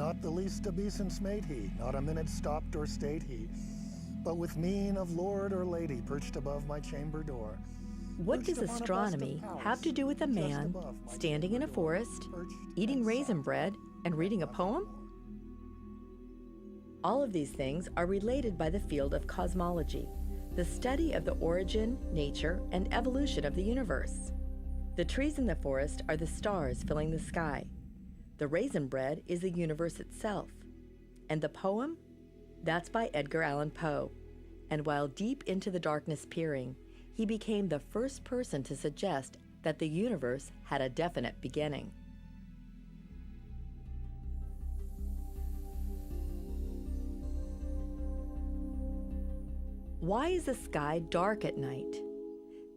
Not the least obeisance made he, not a minute stopped or stayed he, but with mien of lord or lady perched above my chamber door. What does astronomy have to do with a man standing in a forest, eating raisin bread, and reading a poem? All of these things are related by the field of cosmology, the study of the origin, nature, and evolution of the universe. The trees in the forest are the stars filling the sky. The raisin bread is the universe itself. And the poem? That's by Edgar Allan Poe. And while deep into the darkness peering, he became the first person to suggest that the universe had a definite beginning. Why is the sky dark at night?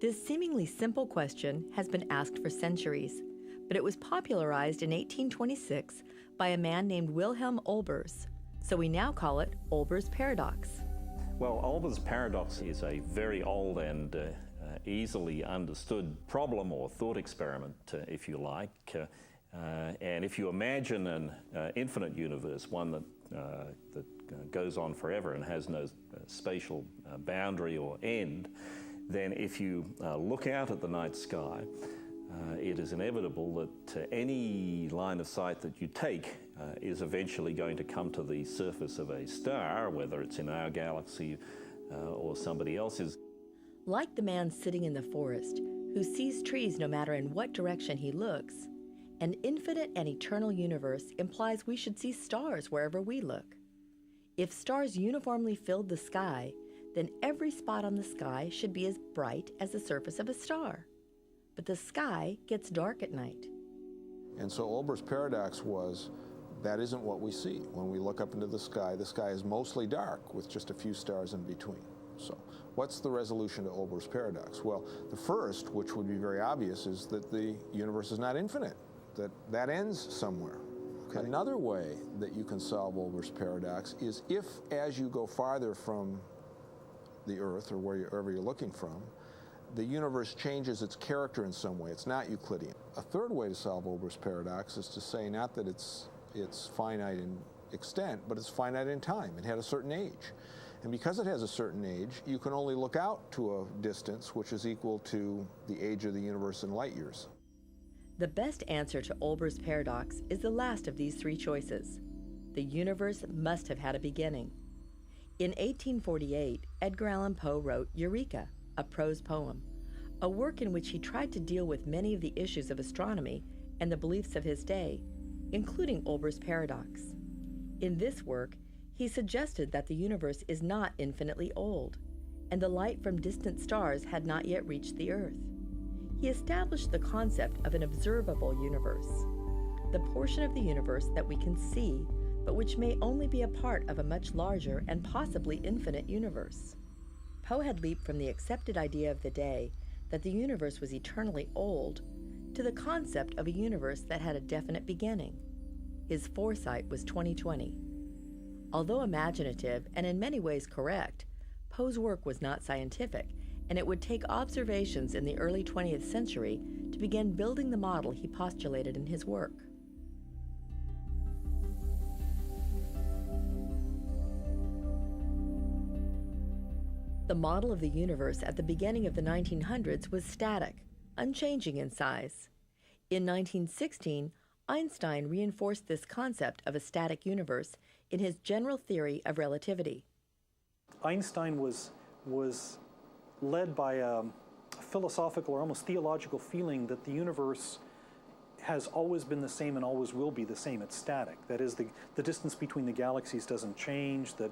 This seemingly simple question has been asked for centuries, but it was popularized in 1826 by a man named Wilhelm Olbers, so we now call it Olbers' paradox. Well, Olbers' paradox is a very old and easily understood problem or thought experiment, if you like. And if you imagine an infinite universe, one that goes on forever and has no spatial boundary or end, then if you look out at the night sky, it is inevitable that any line of sight that you take is eventually going to come to the surface of a star, whether it's in our galaxy or somebody else's. Like the man sitting in the forest, who sees trees no matter in what direction he looks, an infinite and eternal universe implies we should see stars wherever we look. If stars uniformly filled the sky, then every spot on the sky should be as bright as the surface of a star. But the sky gets dark at night. And so Olbers' paradox was, that isn't what we see. When we look up into the sky is mostly dark with just a few stars in between. So what's the resolution to Olbers' paradox? Well, the first, which would be very obvious, is that the universe is not infinite, that ends somewhere. Okay. Another way that you can solve Olbers' paradox is if, as you go farther from the Earth or wherever you're looking from, the universe changes its character in some way. It's not Euclidean. A third way to solve Olbers' paradox is to say not that it's finite in extent, but it's finite in time. It had a certain age. And because it has a certain age, you can only look out to a distance which is equal to the age of the universe in light years. The best answer to Olbers' paradox is the last of these three choices. The universe must have had a beginning. In 1848, Edgar Allan Poe wrote Eureka, a prose poem, a work in which he tried to deal with many of the issues of astronomy and the beliefs of his day, including Olbers' paradox. In this work, he suggested that the universe is not infinitely old, and the light from distant stars had not yet reached the Earth. He established the concept of an observable universe, the portion of the universe that we can see, but which may only be a part of a much larger and possibly infinite universe. Poe had leaped from the accepted idea of the day that the universe was eternally old to the concept of a universe that had a definite beginning. His foresight was 2020. Although imaginative and in many ways correct, Poe's work was not scientific, and it would take observations in the early 20th century to begin building the model he postulated in his work. The model of the universe at the beginning of the 1900s was static, unchanging in size. In 1916, Einstein reinforced this concept of a static universe in his general theory of relativity. Einstein was led by a philosophical or almost theological feeling that the universe has always been the same and always will be the same. It's static. That is, the distance between the galaxies doesn't change, that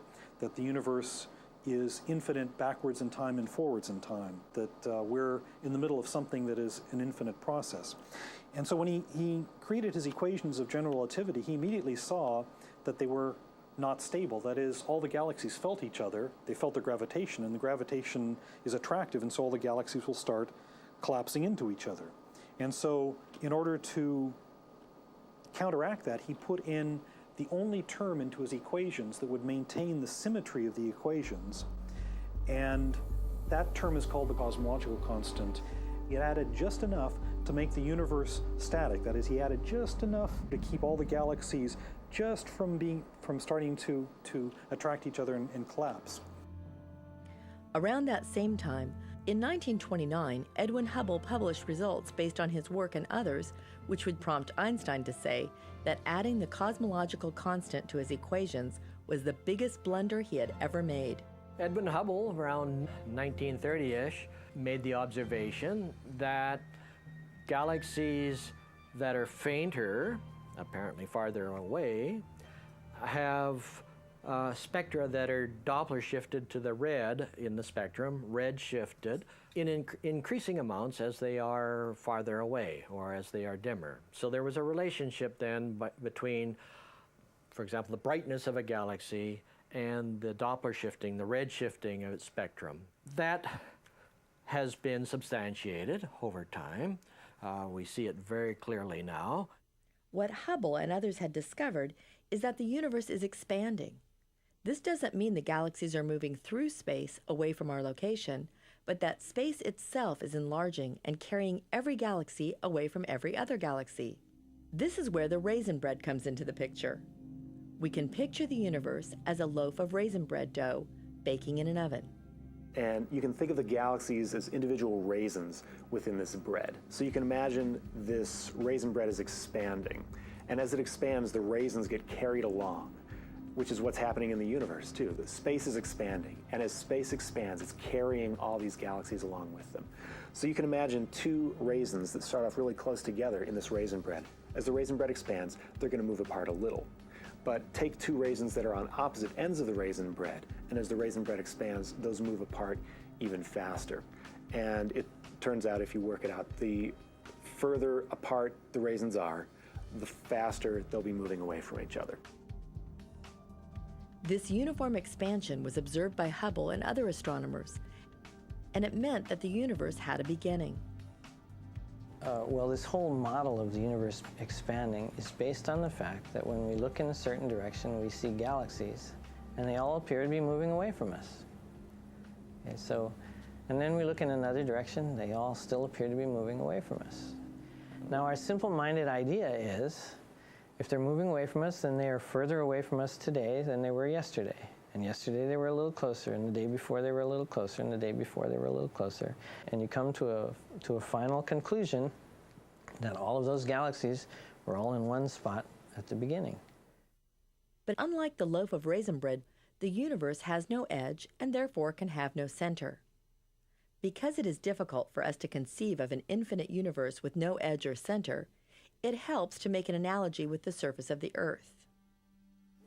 the universe is infinite backwards in time and forwards in time, that we're in the middle of something that is an infinite process. And so when he created his equations of general relativity, he immediately saw that they were not stable. That is, all the galaxies felt each other, they felt the gravitation, and the gravitation is attractive, and so all the galaxies will start collapsing into each other. And so in order to counteract that, he put in the only term into his equations that would maintain the symmetry of the equations, and that term is called the cosmological constant. He added just enough to make the universe static. That is, he added just enough to keep all the galaxies just from starting to attract each other and collapse. Around that same time, in 1929, Edwin Hubble published results based on his work and others, which would prompt Einstein to say that adding the cosmological constant to his equations was the biggest blunder he had ever made. Edwin Hubble, around 1930-ish, made the observation that galaxies that are fainter, apparently farther away, have spectra that are Doppler shifted to the red in the spectrum, red shifted, in increasing amounts as they are farther away or as they are dimmer. So there was a relationship then between, for example, the brightness of a galaxy and the Doppler shifting, the red shifting of its spectrum. That has been substantiated over time. We see it very clearly now. What Hubble and others had discovered is that the universe is expanding. This doesn't mean the galaxies are moving through space away from our location, but that space itself is enlarging and carrying every galaxy away from every other galaxy. This is where the raisin bread comes into the picture. We can picture the universe as a loaf of raisin bread dough baking in an oven. And you can think of the galaxies as individual raisins within this bread. So you can imagine this raisin bread is expanding. And as it expands, the raisins get carried along, which is what's happening in the universe too. The space is expanding. And as space expands, it's carrying all these galaxies along with them. So you can imagine two raisins that start off really close together in this raisin bread. As the raisin bread expands, they're going to move apart a little. But take two raisins that are on opposite ends of the raisin bread, and as the raisin bread expands, those move apart even faster. And it turns out, if you work it out, the further apart the raisins are, the faster they'll be moving away from each other. This uniform expansion was observed by Hubble and other astronomers, and it meant that the universe had a beginning. Well, this whole model of the universe expanding is based on the fact that when we look in a certain direction, we see galaxies, and they all appear to be moving away from us. Okay, and then we look in another direction, they all still appear to be moving away from us. Now, our simple-minded idea is, if they're moving away from us, then they are further away from us today than they were yesterday. And yesterday they were a little closer, and the day before they were a little closer, and the day before they were a little closer. And you come to a final conclusion that all of those galaxies were all in one spot at the beginning. But unlike the loaf of raisin bread, the universe has no edge and therefore can have no center. Because it is difficult for us to conceive of an infinite universe with no edge or center, it helps to make an analogy with the surface of the Earth.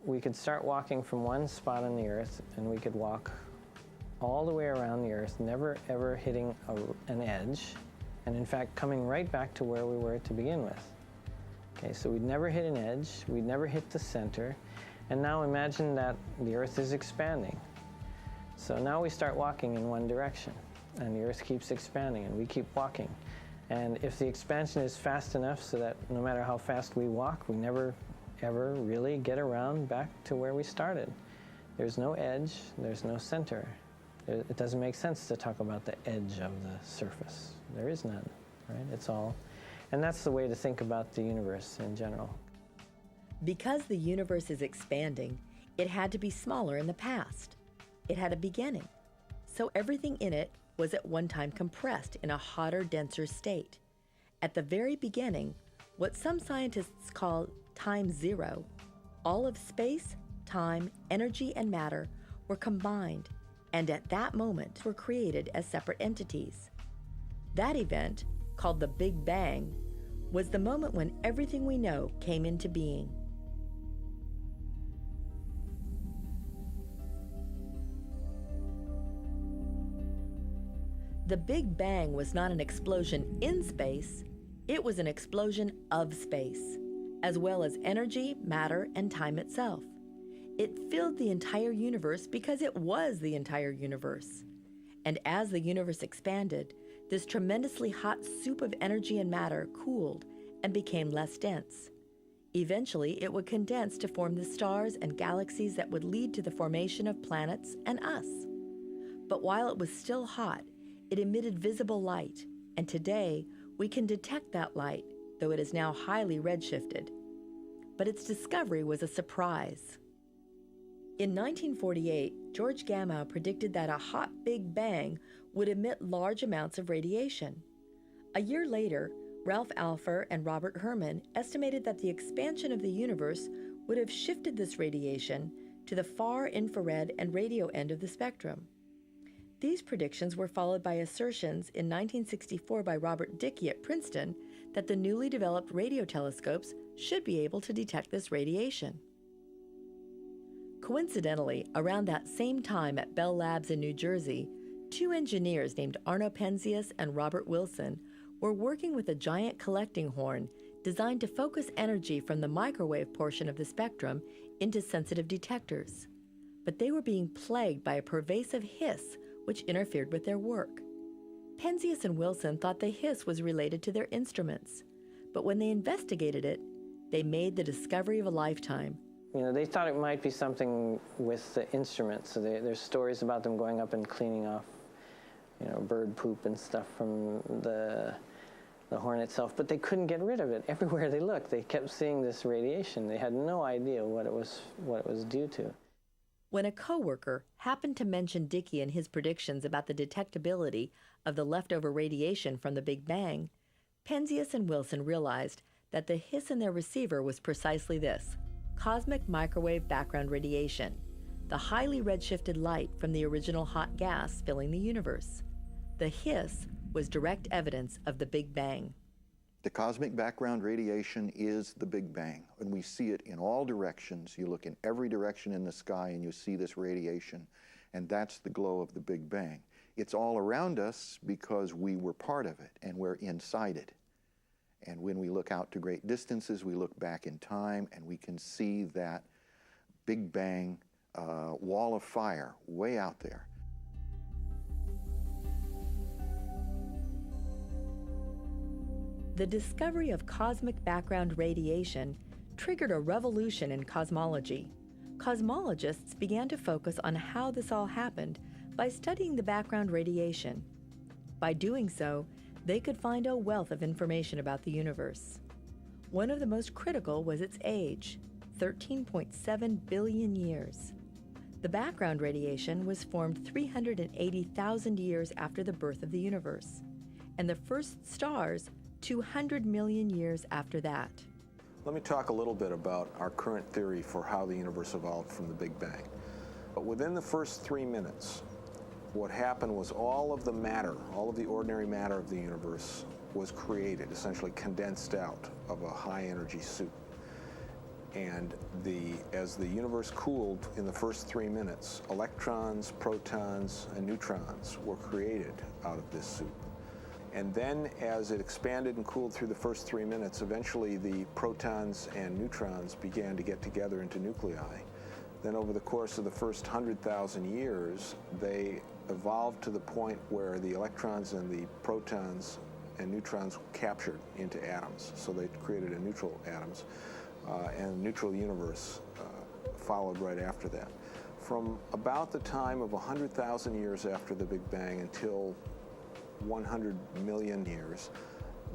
We could start walking from one spot on the Earth, and we could walk all the way around the Earth, never ever hitting an edge, and in fact coming right back to where we were to begin with. Okay, so we'd never hit an edge, we'd never hit the center, and now imagine that the Earth is expanding. So now we start walking in one direction, and the Earth keeps expanding, and we keep walking. And if the expansion is fast enough so that no matter how fast we walk, we never ever really get around back to where we started. There's no edge, there's no center. It doesn't make sense to talk about the edge of the surface. There is none, right? It's all, and that's the way to think about the universe in general. Because the universe is expanding, it had to be smaller in the past. It had a beginning. So everything in it was at one time compressed in a hotter, denser state. At the very beginning, what some scientists call time zero, all of space, time, energy, and matter were combined, and at that moment were created as separate entities. That event, called the Big Bang, was the moment when everything we know came into being. The Big Bang was not an explosion in space, it was an explosion of space, as well as energy, matter, and time itself. It filled the entire universe because it was the entire universe. And as the universe expanded, this tremendously hot soup of energy and matter cooled and became less dense. Eventually, it would condense to form the stars and galaxies that would lead to the formation of planets and us. But while it was still hot, it emitted visible light, and today we can detect that light, though it is now highly redshifted. but its discovery was a surprise. In 1948, George Gamow predicted that a hot Big Bang would emit large amounts of radiation. A year later, Ralph Alpher and Robert Herman estimated that the expansion of the universe would have shifted this radiation to the far infrared and radio end of the spectrum. These predictions were followed by assertions in 1964 by Robert Dicke at Princeton that the newly developed radio telescopes should be able to detect this radiation. Coincidentally, around that same time at Bell Labs in New Jersey, two engineers named Arno Penzias and Robert Wilson were working with a giant collecting horn designed to focus energy from the microwave portion of the spectrum into sensitive detectors. But they were being plagued by a pervasive hiss which interfered with their work. Penzias and Wilson thought the hiss was related to their instruments, but when they investigated it, they made the discovery of a lifetime. They thought it might be something with the instruments. So there's stories about them going up and cleaning off, bird poop and stuff from the horn itself, but they couldn't get rid of it. Everywhere they looked, they kept seeing this radiation. They had no idea what it was due to. When a coworker happened to mention Dicke and his predictions about the detectability of the leftover radiation from the Big Bang, Penzias and Wilson realized that the hiss in their receiver was precisely this: cosmic microwave background radiation, the highly redshifted light from the original hot gas filling the universe. The hiss was direct evidence of the Big Bang. The cosmic background radiation is the Big Bang, and we see it in all directions. You look in every direction in the sky and you see this radiation, and that's the glow of the Big Bang. It's all around us because we were part of it and we're inside it. And when we look out to great distances, we look back in time and we can see that Big Bang wall of fire way out there. The discovery of cosmic background radiation triggered a revolution in cosmology. Cosmologists began to focus on how this all happened by studying the background radiation. By doing so, they could find a wealth of information about the universe. One of the most critical was its age, 13.7 billion years. The background radiation was formed 380,000 years after the birth of the universe, and the first stars 200 million years after that. Let me talk a little bit about our current theory for how the universe evolved from the Big Bang. But within the first 3 minutes, what happened was all of the matter, all of the ordinary matter of the universe was created, essentially condensed out of a high-energy soup. And as the universe cooled in the first 3 minutes, electrons, protons, and neutrons were created out of this soup. And then as it expanded and cooled through the first 3 minutes, eventually the protons and neutrons began to get together into nuclei. Then over the course of the first 100,000 years, they evolved to the point where the electrons and the protons and neutrons captured into atoms. So they created a neutral atoms, and a neutral universe followed right after that. From about the time of 100,000 years after the Big Bang until 100 million years,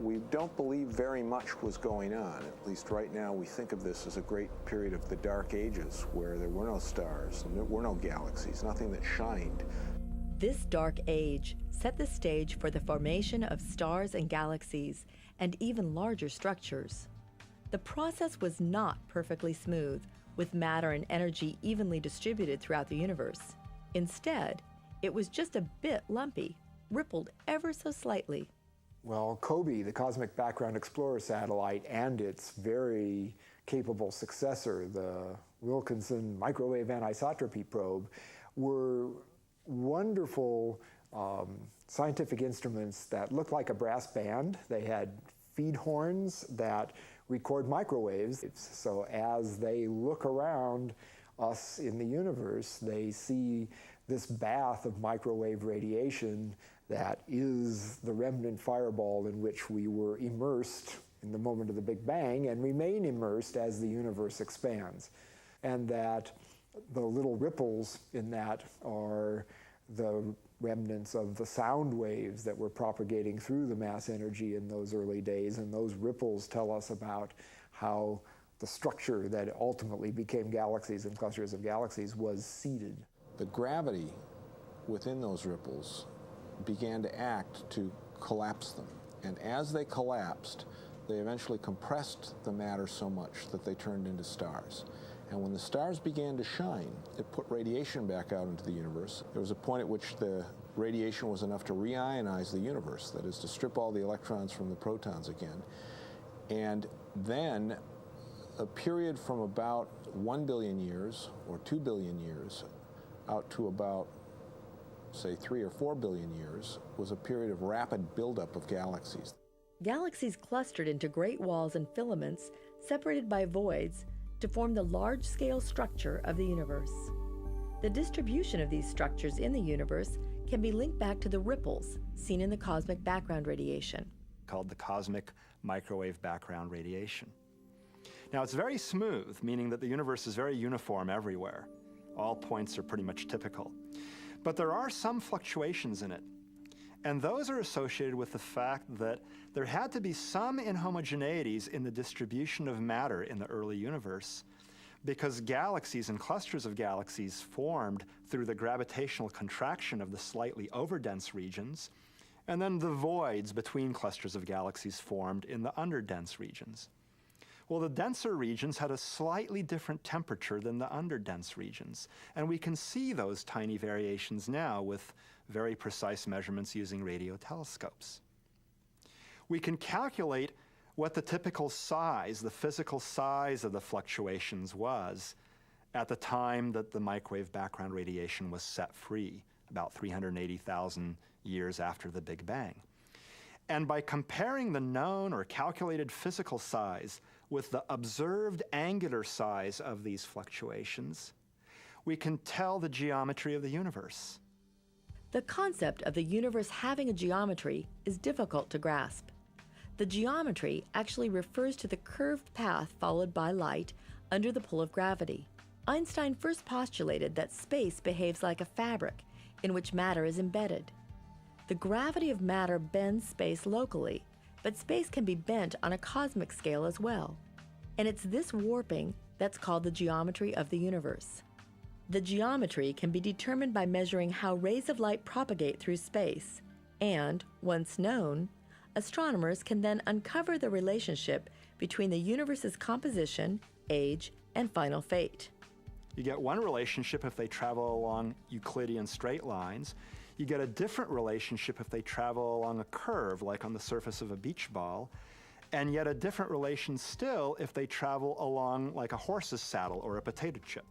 we don't believe very much was going on. At least right now we think of this as a great period of the Dark Ages, where there were no stars, and there were no galaxies, nothing that shined. This dark age set the stage for the formation of stars and galaxies, and even larger structures. The process was not perfectly smooth, with matter and energy evenly distributed throughout the universe. Instead, it was just a bit lumpy, rippled ever so slightly. Well, COBE, the Cosmic Background Explorer satellite, and its very capable successor, the Wilkinson Microwave Anisotropy Probe, were wonderful scientific instruments that looked like a brass band. They had feed horns that record microwaves. So as they look around us in the universe, they see this bath of microwave radiation that is the remnant fireball in which we were immersed in the moment of the Big Bang and remain immersed as the universe expands. And that the little ripples in that are the remnants of the sound waves that were propagating through the mass energy in those early days. And those ripples tell us about how the structure that ultimately became galaxies and clusters of galaxies was seeded. The gravity within those ripples began to act to collapse them. And as they collapsed, they eventually compressed the matter so much that they turned into stars. And when the stars began to shine, it put radiation back out into the universe. There was a point at which the radiation was enough to reionize the universe, that is, to strip all the electrons from the protons again. And then a period from about 1 billion years or 2 billion years out to about, say, 3 or 4 billion years was a period of rapid buildup of galaxies. Galaxies clustered into great walls and filaments separated by voids to form the large-scale structure of the universe. The distribution of these structures in the universe can be linked back to the ripples seen in the cosmic background radiation, called the cosmic microwave background radiation. Now, it's very smooth, meaning that the universe is very uniform everywhere. All points are pretty much typical. But there are some fluctuations in it, and those are associated with the fact that there had to be some inhomogeneities in the distribution of matter in the early universe, because galaxies and clusters of galaxies formed through the gravitational contraction of the slightly overdense regions, and then the voids between clusters of galaxies formed in the underdense regions. Well, the denser regions had a slightly different temperature than the underdense regions, and we can see those tiny variations now with very precise measurements using radio telescopes. We can calculate what the typical size, the physical size of the fluctuations was at the time that the microwave background radiation was set free, about 380,000 years after the Big Bang. And by comparing the known or calculated physical size with the observed angular size of these fluctuations, we can tell the geometry of the universe. The concept of the universe having a geometry is difficult to grasp. The geometry actually refers to the curved path followed by light under the pull of gravity. Einstein first postulated that space behaves like a fabric in which matter is embedded. The gravity of matter bends space locally, but space can be bent on a cosmic scale as well. And it's this warping that's called the geometry of the universe. The geometry can be determined by measuring how rays of light propagate through space, and, once known, astronomers can then uncover the relationship between the universe's composition, age, and final fate. You get one relationship if they travel along Euclidean straight lines. You get a different relationship if they travel along a curve, like on the surface of a beach ball, and yet a different relation still if they travel along like a horse's saddle or a potato chip.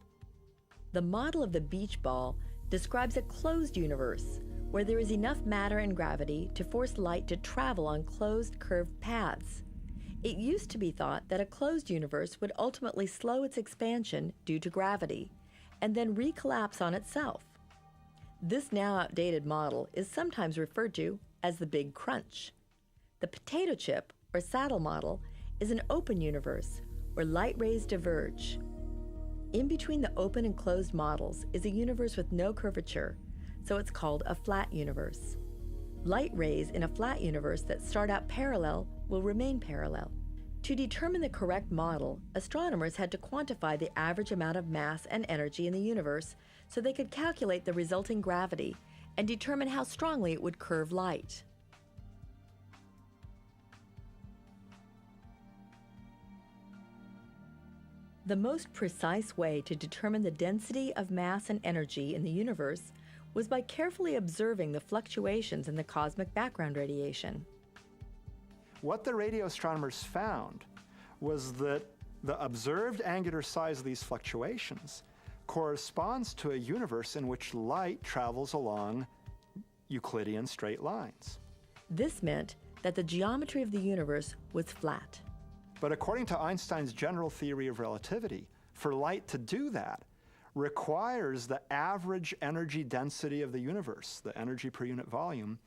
The model of the beach ball describes a closed universe where there is enough matter and gravity to force light to travel on closed curved paths. It used to be thought that a closed universe would ultimately slow its expansion due to gravity and then recollapse on itself. This now outdated model is sometimes referred to as the Big Crunch. The potato chip or saddle model is an open universe where light rays diverge. In between the open and closed models is a universe with no curvature, so it's called a flat universe. Light rays in a flat universe that start out parallel will remain parallel. To determine the correct model, astronomers had to quantify the average amount of mass and energy in the universe so they could calculate the resulting gravity and determine how strongly it would curve light. The most precise way to determine the density of mass and energy in the universe was by carefully observing the fluctuations in the cosmic background radiation. What the radio astronomers found was that the observed angular size of these fluctuations corresponds to a universe in which light travels along Euclidean straight lines. This meant that the geometry of the universe was flat. But according to Einstein's general theory of relativity, for light to do that requires the average energy density of the universe, the energy per unit volume,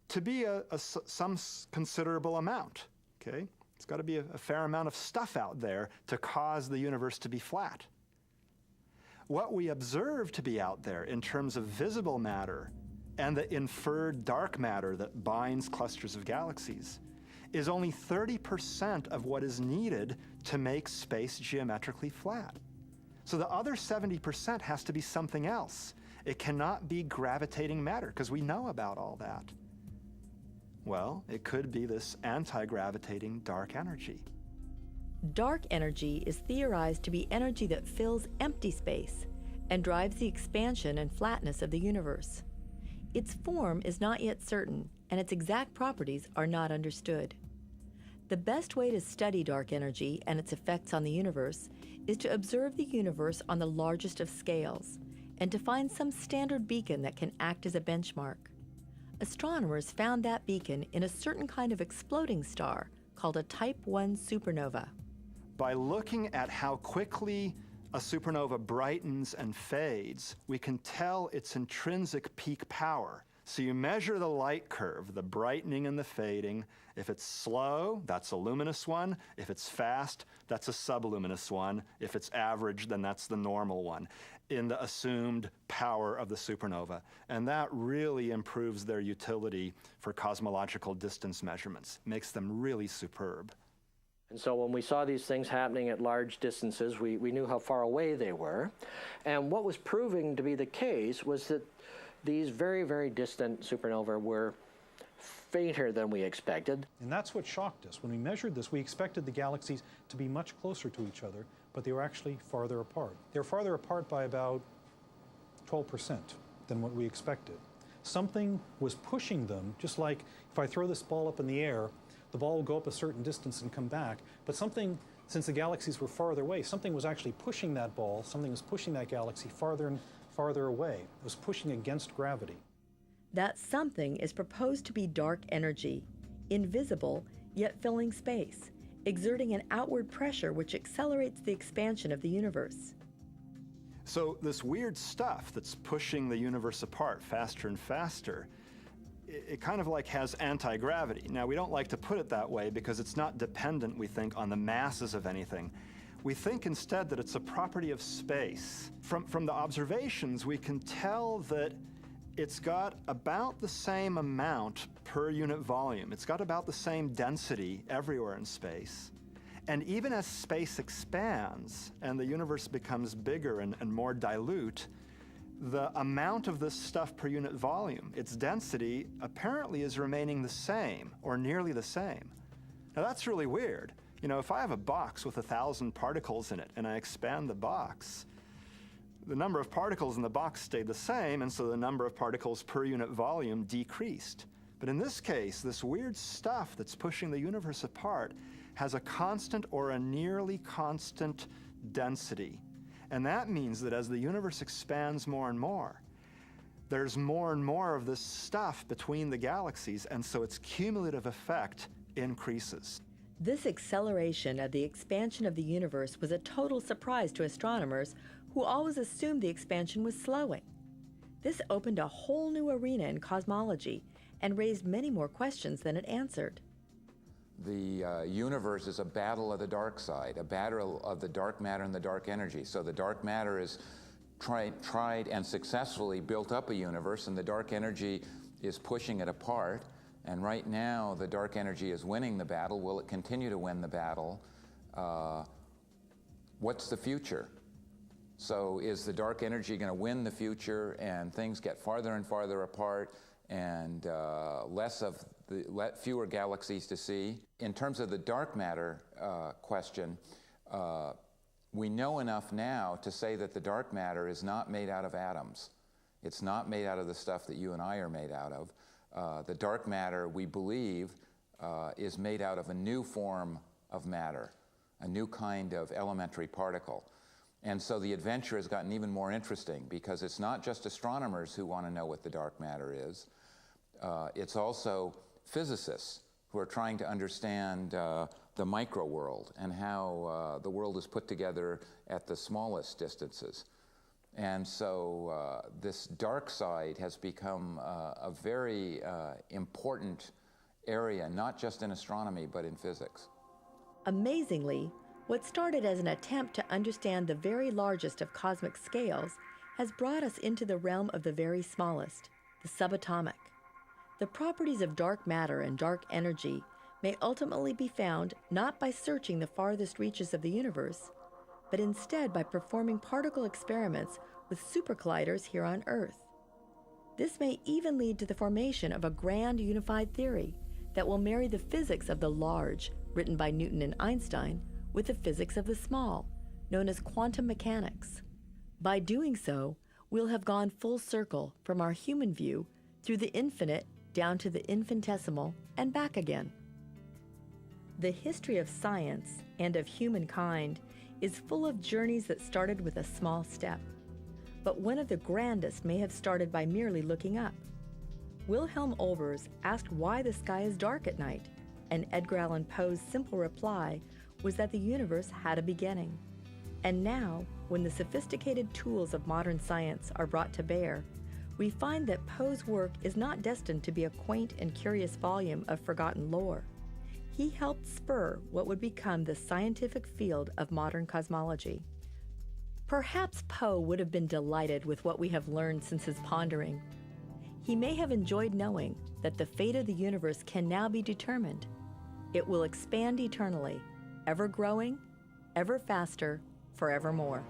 to be some considerable amount, okay? It's got to be a fair amount of stuff out there to cause the universe to be flat. What we observe to be out there in terms of visible matter and the inferred dark matter that binds clusters of galaxies is only 30% of what is needed to make space geometrically flat. So the other 70% has to be something else. It cannot be gravitating matter, because we know about all that. Well, it could be this anti-gravitating dark energy. Dark energy is theorized to be energy that fills empty space and drives the expansion and flatness of the universe. Its form is not yet certain, and its exact properties are not understood. The best way to study dark energy and its effects on the universe is to observe the universe on the largest of scales and to find some standard beacon that can act as a benchmark. Astronomers found that beacon in a certain kind of exploding star called a Type 1 supernova. By looking at how quickly a supernova brightens and fades, we can tell its intrinsic peak power. So you measure the light curve, the brightening and the fading. If it's slow, that's a luminous one. If it's fast, that's a subluminous one. If it's average, then that's the normal one in the assumed power of the supernova. And that really improves their utility for cosmological distance measurements, makes them really superb. And so when we saw these things happening at large distances, we knew how far away they were. And what was proving to be the case was that these very, very distant supernovae were fainter than we expected. And that's what shocked us. When we measured this, we expected the galaxies to be much closer to each other, but they were actually farther apart. They were farther apart by about 12% than what we expected. Something was pushing them, just like if I throw this ball up in the air, the ball will go up a certain distance and come back. But something, since the galaxies were farther away, something was actually pushing that ball, something was pushing that galaxy farther and farther away. It was pushing against gravity. That something is proposed to be dark energy, invisible yet filling space, exerting an outward pressure which accelerates the expansion of the universe. So this weird stuff that's pushing the universe apart faster and faster, it kind of like has anti-gravity. Now, we don't like to put it that way because it's not dependent, we think, on the masses of anything. We think instead that it's a property of space. From the observations, we can tell that it's got about the same amount per unit volume. It's got about the same density everywhere in space. And even as space expands and the universe becomes bigger and more dilute, the amount of this stuff per unit volume, its density, apparently is remaining the same or nearly the same. Now that's really weird. You know, if I have a box with 1,000 particles in it and I expand the box, the number of particles in the box stayed the same, and so the number of particles per unit volume decreased. But in this case, this weird stuff that's pushing the universe apart has a constant or a nearly constant density. And that means that as the universe expands more and more, there's more and more of this stuff between the galaxies, and so its cumulative effect increases. This acceleration of the expansion of the universe was a total surprise to astronomers who always assumed the expansion was slowing. This opened a whole new arena in cosmology and raised many more questions than it answered. The universe is a battle of the dark side, a battle of the dark matter and the dark energy. So the dark matter is tried and successfully built up a universe, and the dark energy is pushing it apart. And right now, the dark energy is winning the battle. Will it continue to win the battle? What's the future? So is the dark energy going to win the future and things get farther and farther apart and fewer galaxies to see? In terms of the dark matter question, we know enough now to say that the dark matter is not made out of atoms. It's not made out of the stuff that you and I are made out of. The dark matter, we believe, is made out of a new form of matter, a new kind of elementary particle. And so the adventure has gotten even more interesting because it's not just astronomers who want to know what the dark matter is. It's also physicists who are trying to understand the micro world and how the world is put together at the smallest distances. And so this dark side has become a very important area, not just in astronomy, but in physics. Amazingly, what started as an attempt to understand the very largest of cosmic scales has brought us into the realm of the very smallest, the subatomic. The properties of dark matter and dark energy may ultimately be found not by searching the farthest reaches of the universe, but instead by performing particle experiments with supercolliders here on Earth. This may even lead to the formation of a grand unified theory that will marry the physics of the large, written by Newton and Einstein, with the physics of the small, known as quantum mechanics. By doing so, we'll have gone full circle from our human view through the infinite down to the infinitesimal and back again. The history of science and of humankind is full of journeys that started with a small step, but one of the grandest may have started by merely looking up. Wilhelm Olbers asked why the sky is dark at night, and Edgar Allan Poe's simple reply was that the universe had a beginning. And now, when the sophisticated tools of modern science are brought to bear, we find that Poe's work is not destined to be a quaint and curious volume of forgotten lore. He helped spur what would become the scientific field of modern cosmology. Perhaps Poe would have been delighted with what we have learned since his pondering. He may have enjoyed knowing that the fate of the universe can now be determined. It will expand eternally, ever growing, ever faster, forevermore.